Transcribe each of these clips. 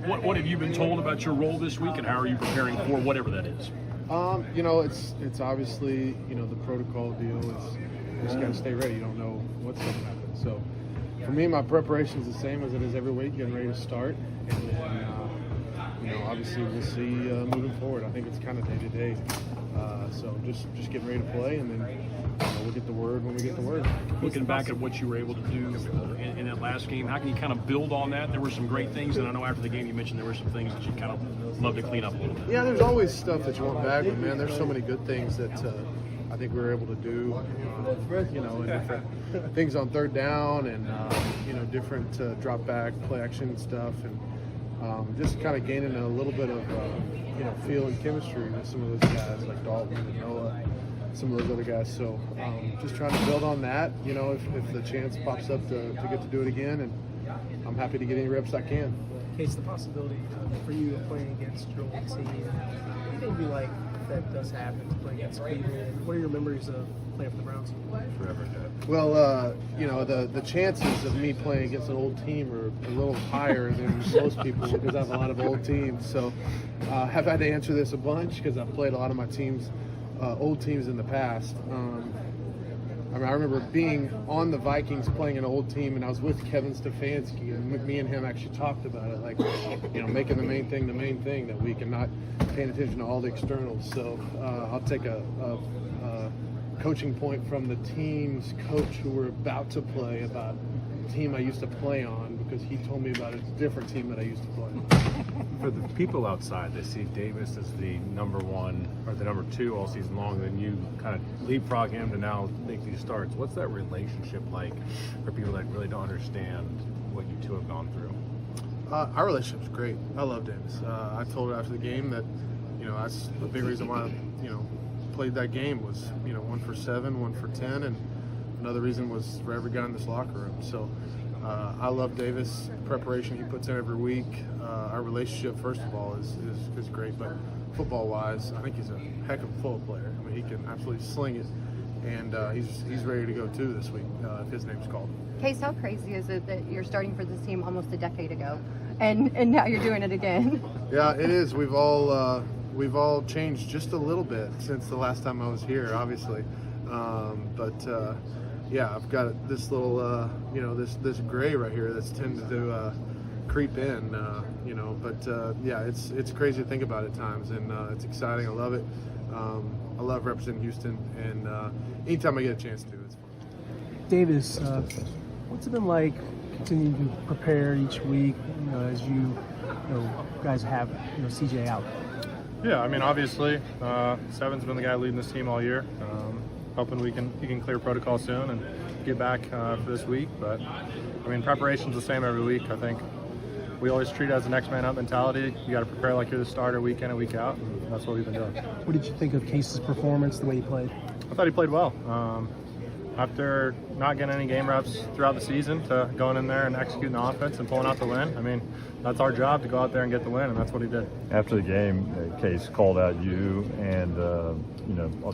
What have you been told about your role this week, and how are you preparing for whatever that is? It's obviously, the protocol deal is you just got to stay ready. You don't know what's going to happen. So for me, my preparation is the same as it is every week, getting ready to start. And then, obviously we'll see moving forward. I think it's kind of day to day. So just getting ready to play, and then we'll get the word when we get the word. Looking back at what you were able to do in that last game, how can you kind of build on that? There were some great things, and I know after the game you mentioned there were some things that you kind of love to clean up a little bit. Yeah, there's always stuff that you want back, but man, there's so many good things that I think we were able to do. And different things on third down, and different drop back, play action stuff, and just kind of gaining a little bit of feel and chemistry with some of those guys like Dalton and Noah, some of those other guys. So just trying to build on that. If the chance pops up to get to do it again, and I'm happy to get any reps I can. Case the possibility for you playing against your old team. What do you think be like if that does happen, to play against Cleveland? What are your memories of playing for the Browns? Well, the chances of me playing against an old team are a little higher than most people because I have a lot of old teams. So I've had to answer this a bunch because I've played a lot of my teams, old teams in the past. I remember being on the Vikings playing an old team, and I was with Kevin Stefanski, and me and him actually talked about it, like, making the main thing that week and not paying attention to all the externals. So I'll take a coaching point from the team's coach who we're about to play about the team I used to play on, because he told me about a different team that I used to play on. For the people outside, they see Davis as the number one or the number two all season long, then you kind of leapfrog him to now make these starts. What's that relationship like for people that really don't understand what you two have gone through? Our relationship's great. I love Davis. I told her after the game that, that's the big reason why, played that game was, 1 for 7, 1 for 10, and another reason was for every guy in this locker room. So I love Davis. Preparation he puts in every week. Our relationship, first of all, is great. But football-wise, I think he's a heck of a football player. I mean, he can absolutely sling it, and he's ready to go too this week if his name's called. Case, how crazy is it that you're starting for this team almost a decade ago, and now you're doing it again? Yeah, it is. We've all changed just a little bit since the last time I was here, obviously. Yeah, I've got this little, this gray right here that's tended to creep in, yeah, it's crazy to think about at times, and it's exciting. I love it. I love representing Houston, and anytime I get a chance to, it's fun. Davis, what's it been like continuing to prepare each week, as you guys have CJ out? Yeah, I mean, obviously, Seven's been the guy leading this team all year. Hoping he can clear protocol soon and get back for this week. But I mean, preparation's the same every week. I think we always treat it as a next man up mentality. You got to prepare like you're the starter week in and week out, and that's what we've been doing. What did you think of Case's performance, the way he played? I thought he played well. After not getting any game reps throughout the season, to going in there and executing the offense and pulling out the win. I mean, that's our job, to go out there and get the win, and that's what he did. After the game, Case called out you and the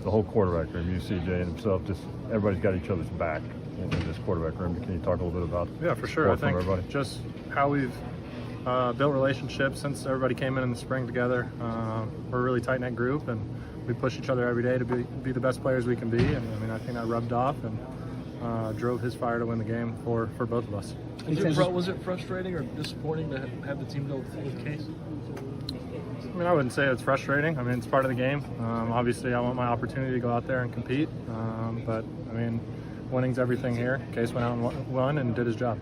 whole quarterback room, you, CJ, and himself. Just everybody's got each other's back in this quarterback room. Can you talk a little bit about? Yeah, for sure. I think just how we've built relationships since everybody came in the spring together. We're a really tight-knit group, and we push each other every day to be the best players we can be, and I mean, I think that rubbed off and drove his fire to win the game for both of us. Was it frustrating or disappointing to have the team go with Case? I mean, I wouldn't say it's frustrating. I mean, it's part of the game. Obviously, I want my opportunity to go out there and compete, but I mean, winning's everything here. Case went out and won and did his job.